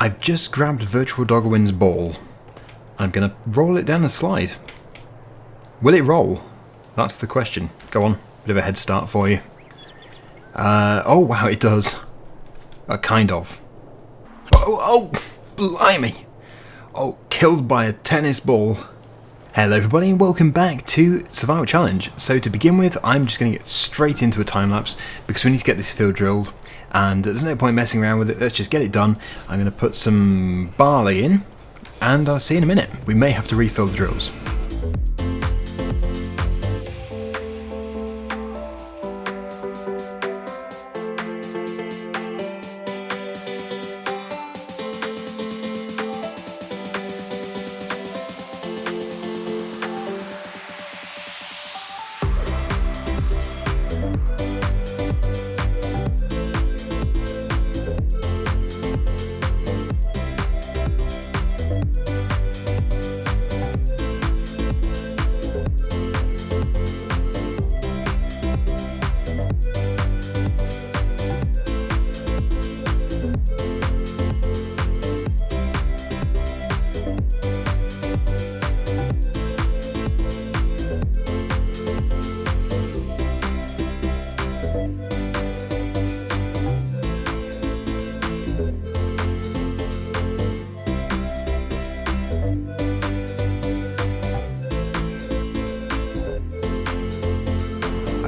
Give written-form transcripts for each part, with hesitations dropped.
I've just grabbed Virtual Daggerwin's ball. I'm going to roll it down the slide. Will it roll? That's the question. Go on, bit of a head start for you. Oh wow, it does. Kind of. Oh, blimey. Oh, killed by a tennis ball. Hello everybody and welcome back to Survival Challenge. So to begin with, I'm just going to get straight into a time lapse because we need to get this field drilled and there's no point messing around with it. Let's just get it done. I'm going to put some barley in and I'll see you in a minute. We may have to refill the drills.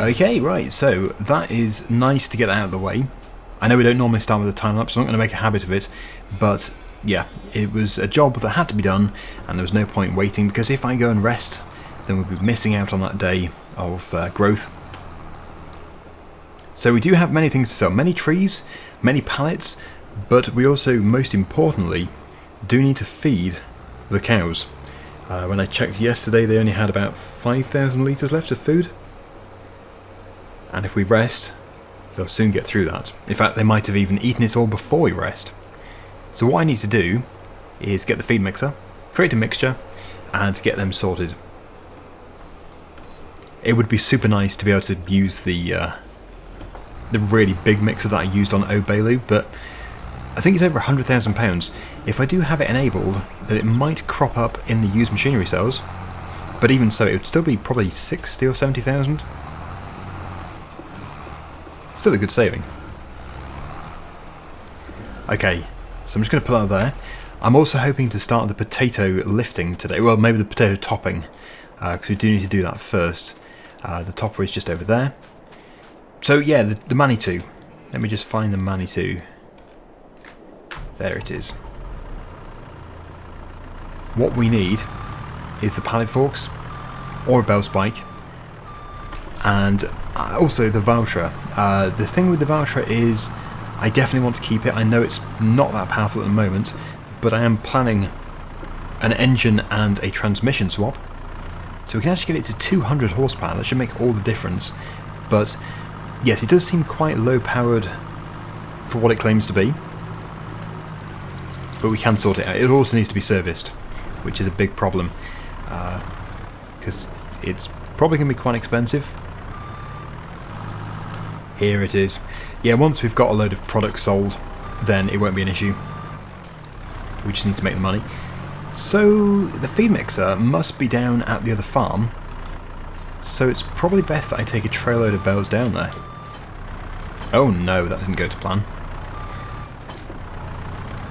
Okay, right, so that is nice to get that out of the way. I know we don't normally start with a time lapse, so I'm not going to make a habit of it, but yeah, it was a job that had to be done, and there was no point waiting, because if I go and rest, then we'll be missing out on that day of growth. So we do have many things to sell, many trees, many pallets, but we also, most importantly, do need to feed the cows. When I checked yesterday, they only had about 5,000 litres left of food. And if we rest, they'll soon get through that. In fact, they might have even eaten it all before we rest. So what I need to do is get the feed mixer, create a mixture, and get them sorted. It would be super nice to be able to use the really big mixer that I used on Baler, but I think it's over £100,000. If I do have it enabled, then it might crop up in the used machinery sales. But even so, it would still be probably 60 or 70,000. Still a good saving. Okay, so I'm just going to pull out of there. I'm also hoping to start the potato lifting today. Well, maybe the potato topping, because we do need to do that first. The topper is just over there. So yeah, the Manitou. Let me just find the Manitou. There it is. What we need is the pallet forks, or a bell spike, and also the Valtra. The thing with the Valtra is I definitely want to keep it. I know it's not that powerful at the moment, but I am planning an engine and a transmission swap. So we can actually get it to 200 horsepower. That should make all the difference. But yes, it does seem quite low powered for what it claims to be. But we can sort it out. It also needs to be serviced, which is a big problem. Because it's probably going to be quite expensive. Here it is. Yeah, once we've got a load of products sold, then it won't be an issue. We just need to make the money. So the feed mixer must be down at the other farm. So it's probably best that I take a trail load of bales down there. Oh no, that didn't go to plan.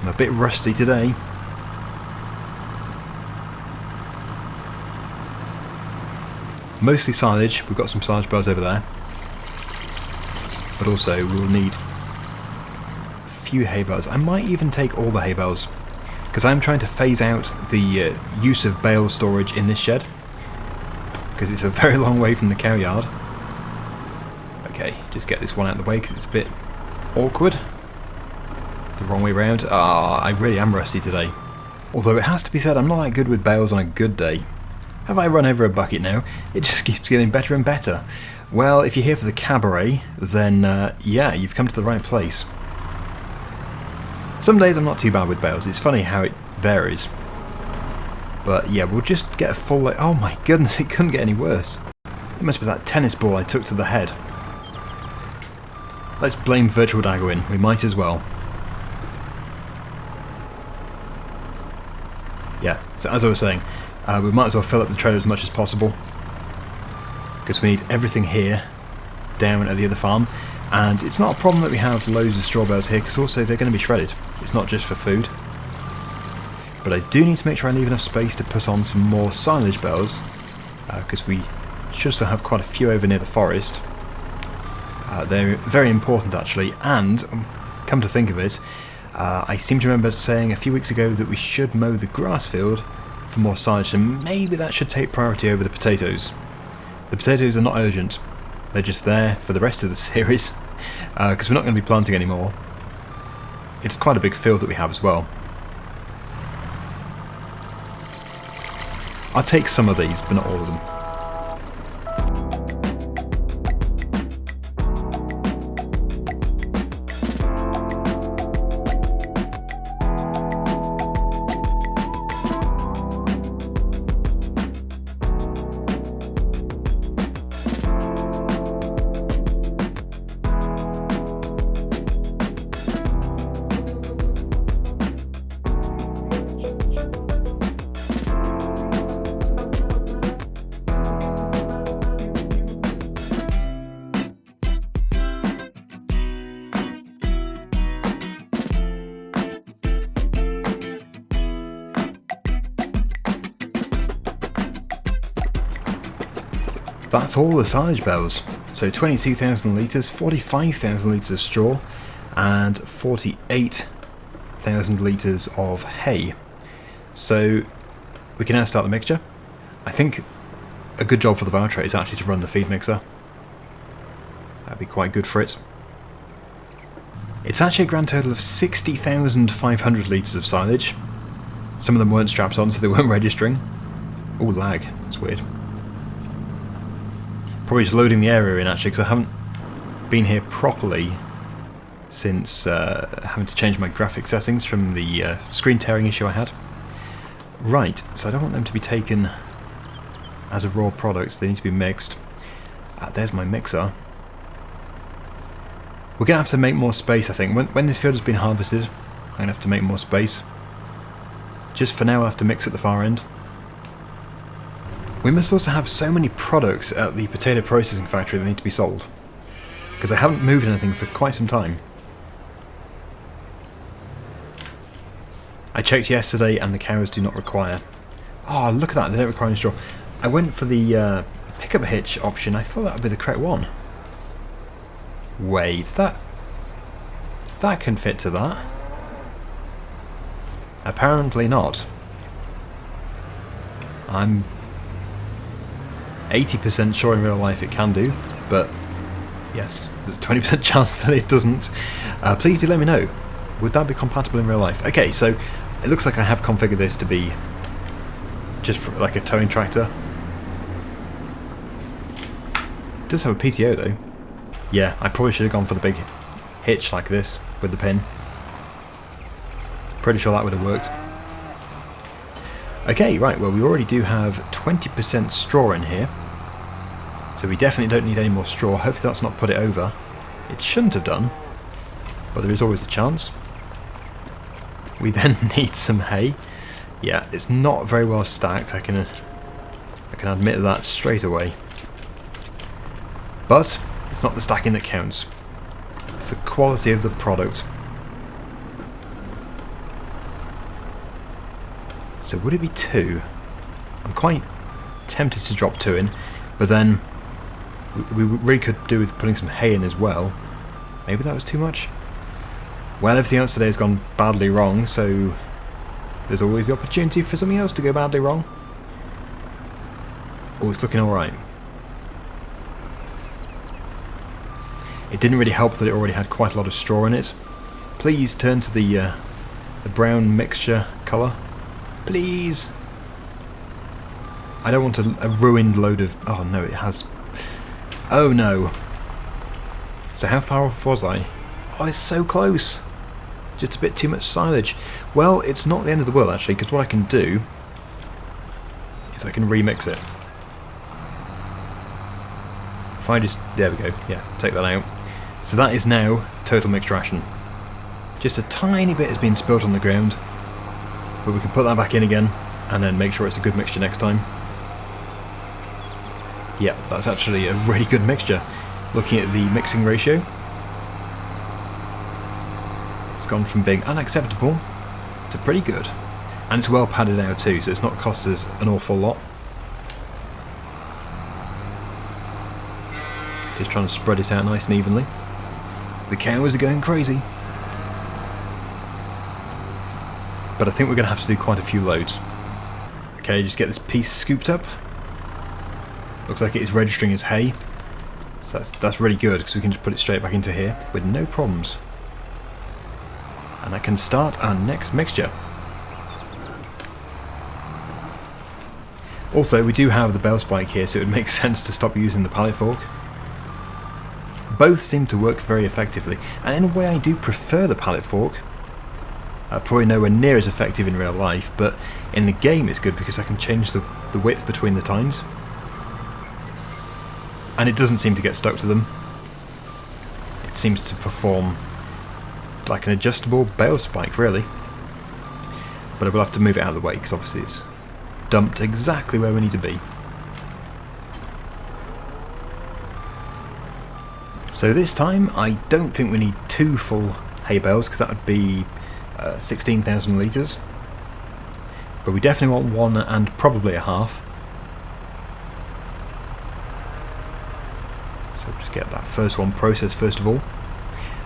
I'm a bit rusty today. Mostly silage. We've got some silage bales over there. But also we'll need a few hay bales. I might even take all the hay bales, because I'm trying to phase out the use of bale storage in this shed, because it's a very long way from the cow yard. Okay, just get this one out of the way because it's a bit awkward. It's the wrong way round. I really am rusty today. Although it has to be said, I'm not that good with bales on a good day. Have I run over a bucket now? It just keeps getting better and better. Well, if you're here for the cabaret, then yeah, you've come to the right place. Some days I'm not too bad with bales. It's funny how it varies. But yeah, we'll just get a full... Oh my goodness, it couldn't get any worse. It must be that tennis ball I took to the head. Let's blame Virtual Daggerwin. We might as well. Yeah, so as I was saying, we might as well fill up the trailer as much as possible, because we need everything here down at the other farm. And it's not a problem that we have loads of straw bales here, because also they're going to be shredded. It's not just for food. But I do need to make sure I leave enough space to put on some more silage bales, because we should still have quite a few over near the forest. They're very important actually, and come to think of it, I seem to remember saying a few weeks ago that we should mow the grass field for more silage, and maybe that should take priority over the potatoes. The potatoes are not urgent, they're just there for the rest of the series, because we're not going to be planting anymore. It's quite a big field that we have as well. I'll take some of these, but not all of them. That's all the silage bales. So 22,000 litres, 45,000 litres of straw, and 48,000 litres of hay. So we can now start the mixture. I think a good job for the Valtra is actually to run the feed mixer. That'd be quite good for it. It's actually a grand total of 60,500 litres of silage. Some of them weren't strapped on, so they weren't registering. Oh, lag. That's weird. Probably just loading the area in actually, because I haven't been here properly since having to change my graphic settings from the screen tearing issue I had. Right, so I don't want them to be taken as a raw product, they need to be mixed. There's my mixer. We're going to have to make more space, I think. When this field has been harvested, I'm going to have to make more space. Just for now, I'll have to mix at the far end. We must also have so many products at the potato processing factory that need to be sold, because I haven't moved anything for quite some time. I checked yesterday and the cows do not require... Oh, look at that, they don't require any straw. I went for the pickup hitch option, I thought that would be the correct one. Wait, that can fit to that. Apparently not. I'm 80% sure in real life it can do, but yes, there's a 20% chance that it doesn't. Please do let me know. Would that be compatible in real life? Okay, so it looks like I have configured this to be just for like a towing tractor. It does have a PTO though. Yeah, I probably should have gone for the big hitch like this with the pin. Pretty sure that would have worked. Okay, right, well we already do have 20% straw in here. So we definitely don't need any more straw. Hopefully that's not put it over. It shouldn't have done, but there is always a chance. We then need some hay. Yeah, it's not very well stacked, I can admit that straight away. But it's not the stacking that counts. It's the quality of the product. So would it be 2? I'm quite tempted to drop 2 in, but then we really could do with putting some hay in as well. Maybe that was too much? Well, everything else today has gone badly wrong, so there's always the opportunity for something else to go badly wrong. Oh, it's looking alright. It didn't really help that it already had quite a lot of straw in it. Please turn to the brown mixture colour. Please. I don't want a ruined load of... Oh no, it has... Oh no. So how far off was I? Oh, it's so close. Just a bit too much silage. Well, it's not the end of the world actually, because what I can do is I can remix it. If I just... There we go. Yeah, take that out. So that is now total mixed ration. Just a tiny bit has been spilt on the ground, but we can put that back in again and then make sure it's a good mixture next time. Yeah, that's actually a really good mixture. Looking at the mixing ratio, it's gone from being unacceptable to pretty good. And it's well padded out too, so it's not cost us an awful lot. Just trying to spread it out nice and evenly. The cows are going crazy. But I think we're going to have to do quite a few loads. Okay, just get this piece scooped up. Looks like it is registering as hay. So that's really good, because we can just put it straight back into here with no problems. And I can start our next mixture. Also, we do have the bell spike here, so it would make sense to stop using the pallet fork. Both seem to work very effectively, and in a way I do prefer the pallet fork. Probably nowhere near as effective in real life, but in the game it's good because I can change the width between the tines. And it doesn't seem to get stuck to them. It seems to perform like an adjustable bale spike, really. But I will have to move it out of the way because obviously it's dumped exactly where we need to be. So this time I don't think we need 2 full hay bales because that would be 16,000 litres. But we definitely want 1 and probably a half. So just get that first one processed first of all.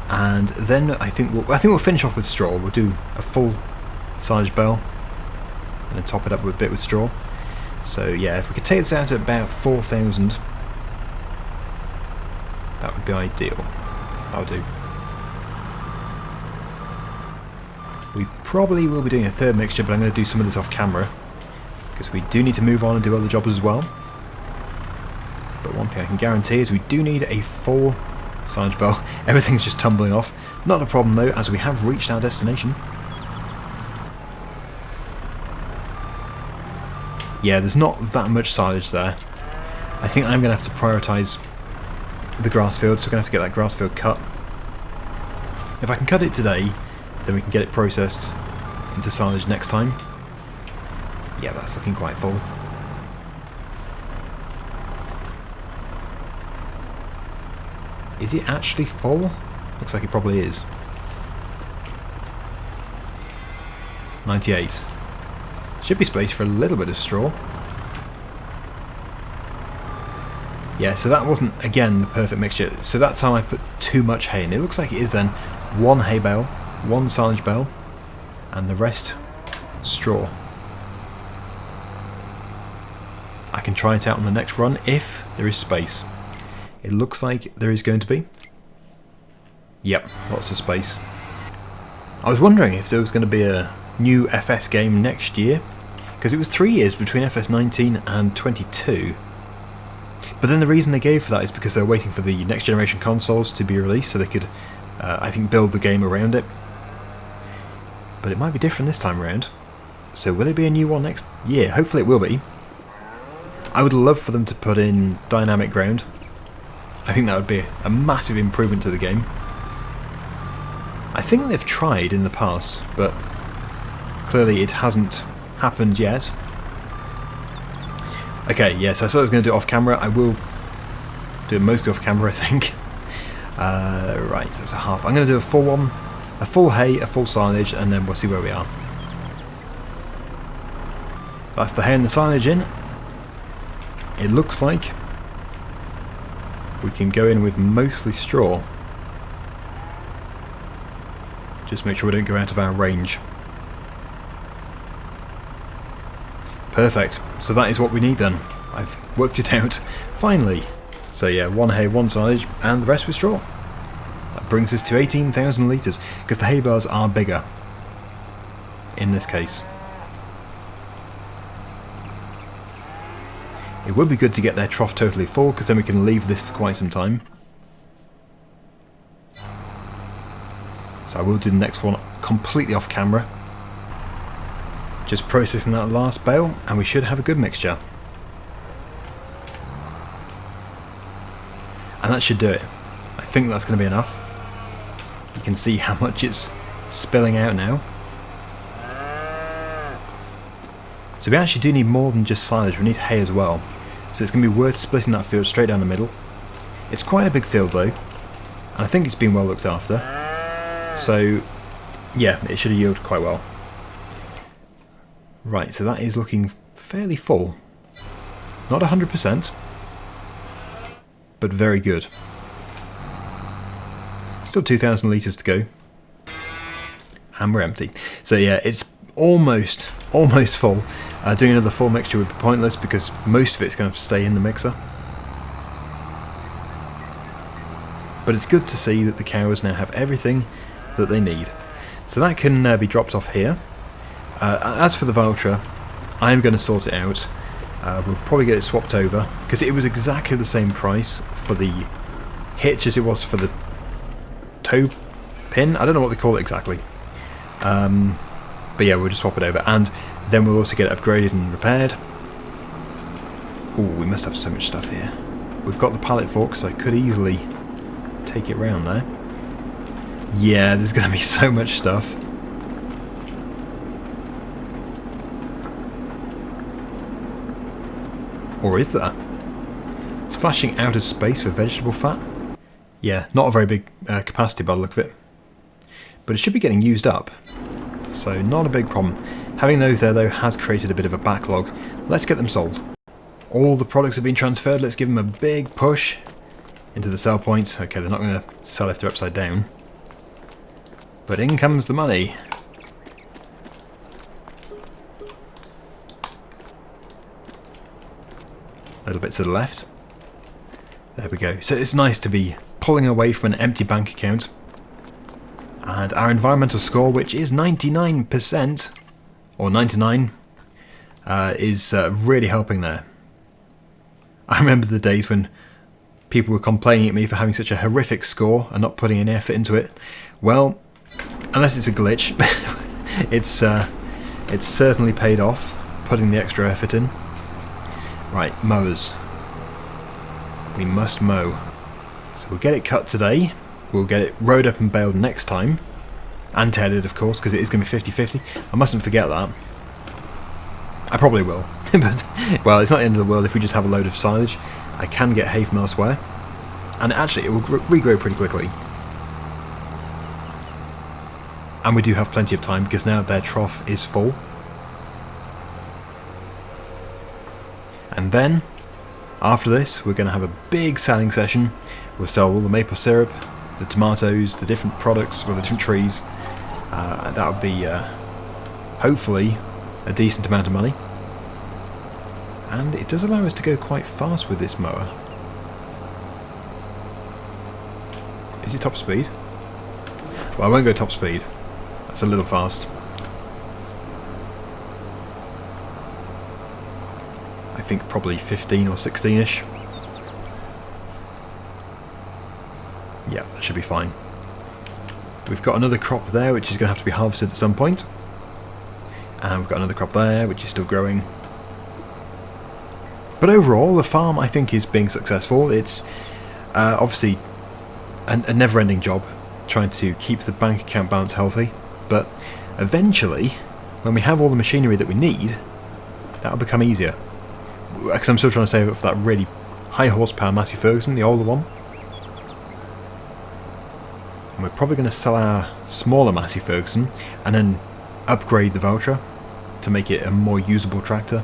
And then I think we'll finish off with straw. We'll do a full silage bale and then top it up with a bit with straw. So yeah, if we could take this out at about 4,000, that would be ideal. That'll do. We probably will be doing a third mixture, but I'm going to do some of this off camera because we do need to move on and do other jobs as well. But one thing I can guarantee is we do need a full silage bale. Everything's just tumbling off. Not a problem though, as we have reached our destination. Yeah, there's not that much silage there. I think I'm going to have to prioritise the grass field, so we're going to have to get that grass field cut. If I can cut it today, then we can get it processed into silage next time. Yeah, that's looking quite full. Is it actually full? Looks like it probably is. 98. Should be space for a little bit of straw. Yeah, so that wasn't, again, the perfect mixture. So that time I put too much hay in. It looks like it is then 1 hay bale, 1 silage bale, and the rest straw. I can try it out on the next run if there is space. It looks like there is going to be. Yep, lots of space. I was wondering if there was going to be a new FS game next year, because it was 3 years between FS19 and 22. But then the reason they gave for that is because they were waiting for the next generation consoles to be released so they could, I think, build the game around it. But it might be different this time around. So will it be a new one next year? Hopefully it will be. I would love for them to put in dynamic ground. I think that would be a massive improvement to the game. I think they've tried in the past, but clearly it hasn't happened yet. Okay, yes, I said I was going to do it off camera. I will do it mostly off camera, I think. Right, that's a half. I'm going to do a full one, a full hay, a full silage, and then we'll see where we are. That's the hay and the silage in. It looks like we can go in with mostly straw. Just make sure we don't go out of our range. Perfect. So that is what we need then. I've worked it out. Finally. So yeah, 1 hay, 1 silage, and the rest with straw. That brings us to 18,000 litres, because the hay bales are bigger in this case. It would be good to get their trough totally full, because then we can leave this for quite some time. So I will do the next one completely off camera. Just processing that last bale, and we should have a good mixture. And that should do it. I think that's going to be enough. You can see how much it's spilling out now. So we actually do need more than just silage, we need hay as well. So it's going to be worth splitting that field straight down the middle. It's quite a big field though, and I think it's been well looked after. So yeah, it should have yielded quite well. Right, so that is looking fairly full. Not 100%, but very good. Still 2,000 litres to go. And we're empty. So yeah, it's almost full. Doing another full mixture would be pointless because most of it's going to stay in the mixer. But it's good to see that the cows now have everything that they need. So that can be dropped off here. As for the Valtra, I'm going to sort it out. We'll probably get it swapped over because it was exactly the same price for the hitch as it was for the toe pin. I don't know what they call it exactly. But yeah, we'll just swap it over, and then we'll also get it upgraded and repaired. Ooh, we must have so much stuff here. We've got the pallet fork, so I could easily take it round there. Yeah, there's going to be so much stuff. Or is there? It's flashing outer space for vegetable fat. Yeah, not a very big capacity by the look of it. But it should be getting used up. So not a big problem. Having those there though has created a bit of a backlog. Let's get them sold. All the products have been transferred. Let's give them a big push into the sell point. Okay, they're not going to sell if they're upside down. But in comes the money. A little bit to the left. There we go. So it's nice to be pulling away from an empty bank account. And our environmental score, which is 99%, or 99, is really helping there. I remember the days when people were complaining at me for having such a horrific score and not putting any effort into it. Well, unless it's a glitch, it's certainly paid off, putting the extra effort in. Right, mowers. We must mow. So we'll get it cut today. We'll get it rowed up and baled next time. And tedded, of course, because it is going to be 50-50. I mustn't forget that. I probably will. But, well, it's not the end of the world if we just have a load of silage. I can get hay from elsewhere. And actually, it will regrow pretty quickly. And we do have plenty of time, because now their trough is full. And then, after this, we're going to have a big selling session. We'll sell all the maple syrup, the tomatoes, the different products, well, the different trees. That would be, hopefully, a decent amount of money. And it does allow us to go quite fast with this mower. Is it top speed? Well, I won't go top speed. That's a little fast. I think probably 15 or 16-ish. Yeah, that should be fine. We've got another crop there which is going to have to be harvested at some point. And we've got another crop there which is still growing. But overall, the farm I think is being successful. It's obviously a never-ending job trying to keep the bank account balance healthy. But eventually, when we have all the machinery that we need, that'll become easier. Because I'm still trying to save up for that really high horsepower Massey Ferguson, the older one. And we're probably going to sell our smaller Massey Ferguson and then upgrade the Valtra to make it a more usable tractor.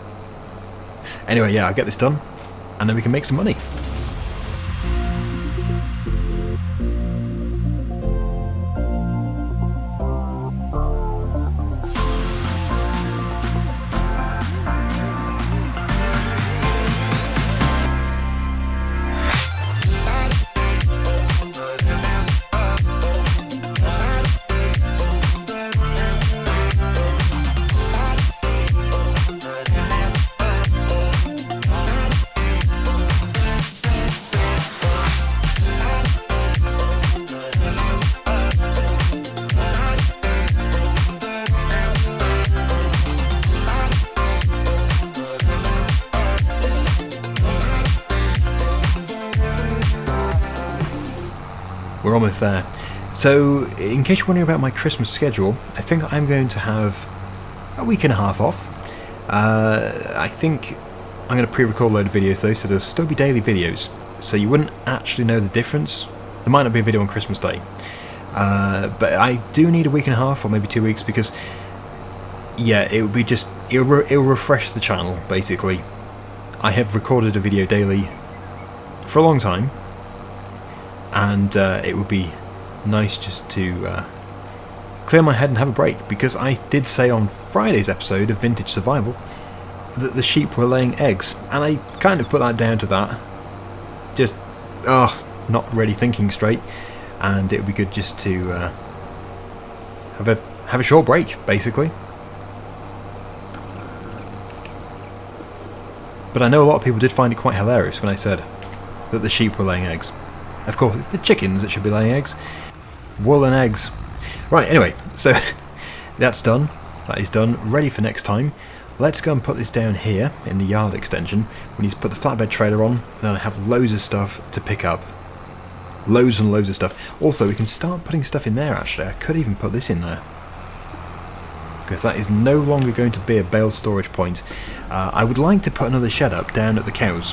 Anyway, yeah, I'll get this done and then we can make some money. We're almost there. So, in case you're wondering about my Christmas schedule, I think I'm going to have a week and a half off. I think I'm going to pre-record a load of videos though, so there'll still be daily videos, so you wouldn't actually know the difference. There might not be a video on Christmas Day, but I do need a week and a half or maybe 2 weeks, because yeah, it would be just, it'll refresh the channel basically. I have recorded a video daily for a long time, and it would be nice just to clear my head and have a break, because I did say on Friday's episode of Vintage Survival that the sheep were laying eggs, and I kind of put that down to that, just not really thinking straight, and it would be good just to have a short break basically. But I know a lot of people did find it quite hilarious when I said that the sheep were laying eggs. Of course, it's the chickens that should be laying eggs. Wool and eggs. Right, anyway, so that's done. That is done. Ready for next time. Let's go and put this down here in the yard extension. We need to put the flatbed trailer on, and then I have loads of stuff to pick up. Loads and loads of stuff. Also, we can start putting stuff in there, actually. I could even put this in there, because that is no longer going to be a bale storage point. I would like to put another shed up down at the cows.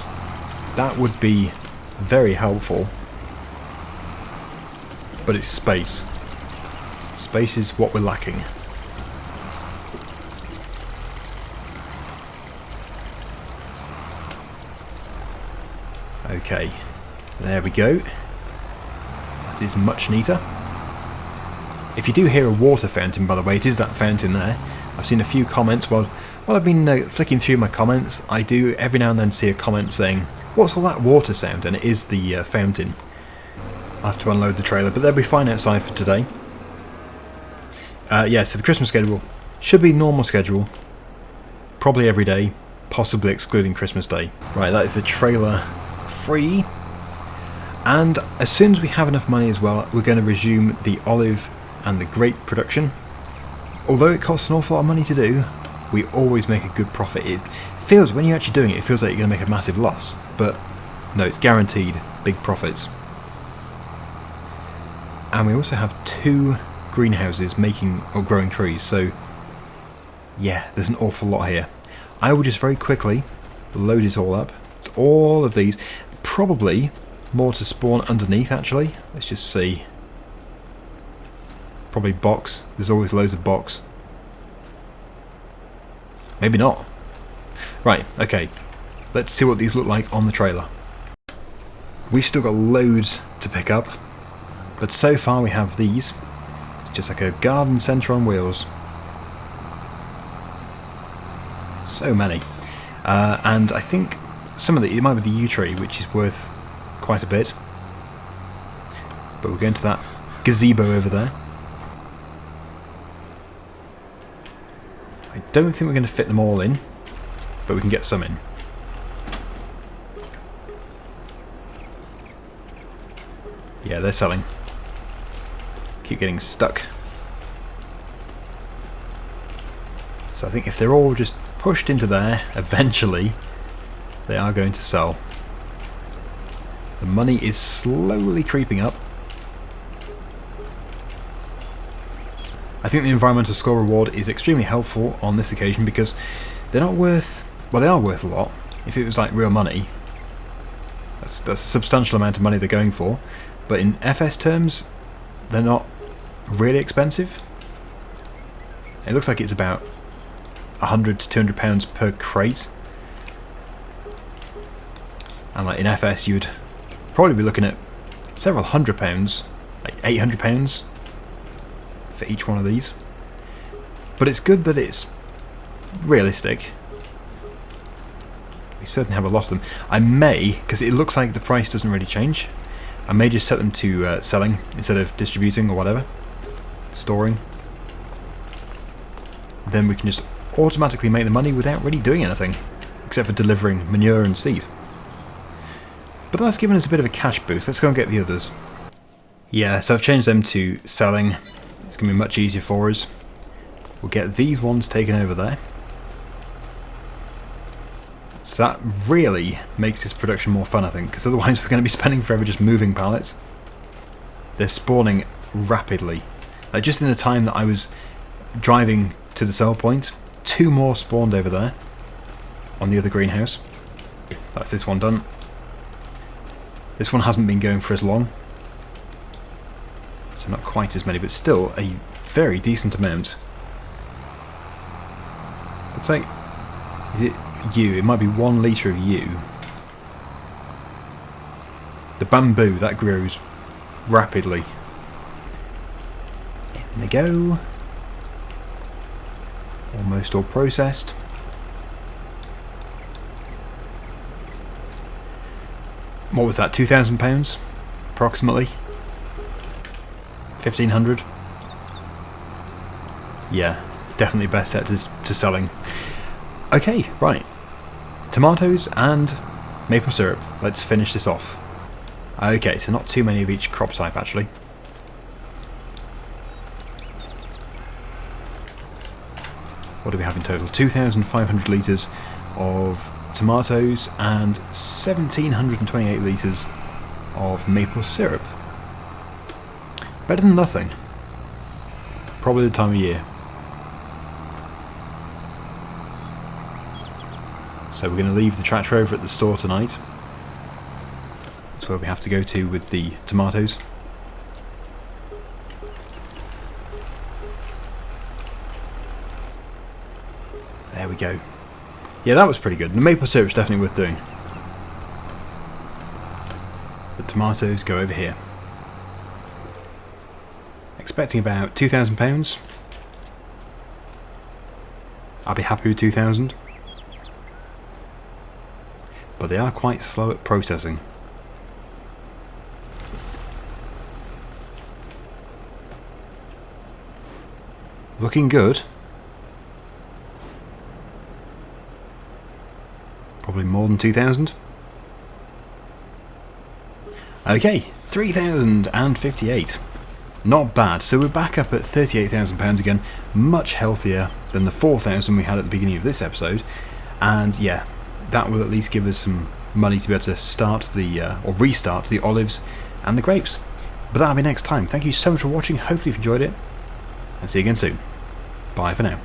That would be very helpful. But it's space. Space is what we're lacking. Okay, there we go. That is much neater. If you do hear a water fountain, by the way, it is that fountain there. I've seen a few comments while I've been flicking through my comments. I do every now and then see a comment saying, "What's all that water sound?" And it is the fountain. I'll have to unload the trailer, but they'll be fine outside for today. Yeah, so the Christmas schedule should be normal schedule. Probably every day, possibly excluding Christmas Day. Right, that is the trailer free. And as soon as we have enough money as well, we're going to resume the olive and the grape production. Although it costs an awful lot of money to do, we always make a good profit. It feels, when you're actually doing it, it feels like you're going to make a massive loss. But no, it's guaranteed big profits. And we also have 2 greenhouses making or growing trees, so yeah, there's an awful lot here. I will just very quickly load it all up. It's all of these, probably more to spawn underneath actually. Let's just see. Probably box, there's always loads of box. Maybe not. Right, okay, let's see what these look like on the trailer. We've still got loads to pick up, but so far we have these. Just like a garden centre on wheels. So many. And I think some of it might be the yew tree, which is worth quite a bit. But we'll go into that gazebo over there. I don't think we're going to fit them all in, but we can get some in. Yeah, they're selling. Keep getting stuck. So I think if they're all just pushed into there, eventually they are going to sell. The money is slowly creeping up. I think the environmental score reward is extremely helpful on this occasion, because they're not worth, well, they are worth a lot. If it was like real money, that's a substantial amount of money they're going for, but in FS terms they're not really expensive. It looks like it's about £100 to £200 per crate, and like in FS you'd probably be looking at several £100, like £800 for each one of these. But it's good that it's realistic. We certainly have a lot of them. I may, because it looks like the price doesn't really change, I may just set them to selling instead of distributing or whatever. Storing. Then we can just automatically make the money without really doing anything, except for delivering manure and seed. But that's given us a bit of a cash boost. Let's go and get the others. Yeah, so I've changed them to selling. It's going to be much easier for us. We'll get these ones taken over there. So that really makes this production more fun, I think, because otherwise we're going to be spending forever just moving pallets. They're spawning rapidly. Just in the time that I was driving to the sell point 2 more spawned over there on the other greenhouse. That's this one done. This one hasn't been going for as long, so not quite as many, but still a very decent amount. Looks like, is it yew? It might be 1 litre of yew. The bamboo, that grows rapidly. In they go. Almost all processed. What was that, £2,000 approximately? 1,500? Yeah, definitely best set to selling. Okay, right. Tomatoes and maple syrup. Let's finish this off. Okay, so not too many of each crop type actually. What do we have in total? 2,500 litres of tomatoes and 1,728 litres of maple syrup. Better than nothing. Probably the time of year. So we're going to leave the tractor over at the store tonight. That's where we have to go to with the tomatoes. There we go. Yeah, that was pretty good. The maple syrup's definitely worth doing. The tomatoes go over here. Expecting about £2,000. I'll be happy with 2,000. But they are quite slow at processing. Looking good. Probably more than 2,000. Okay, 3,058. Not bad. So we're back up at £38,000 again. Much healthier than the 4,000 we had at the beginning of this episode. And yeah, that will at least give us some money to be able to start the or restart the olives and the grapes. But that'll be next time. Thank you so much for watching. Hopefully you've enjoyed it, and see you again soon. Bye for now.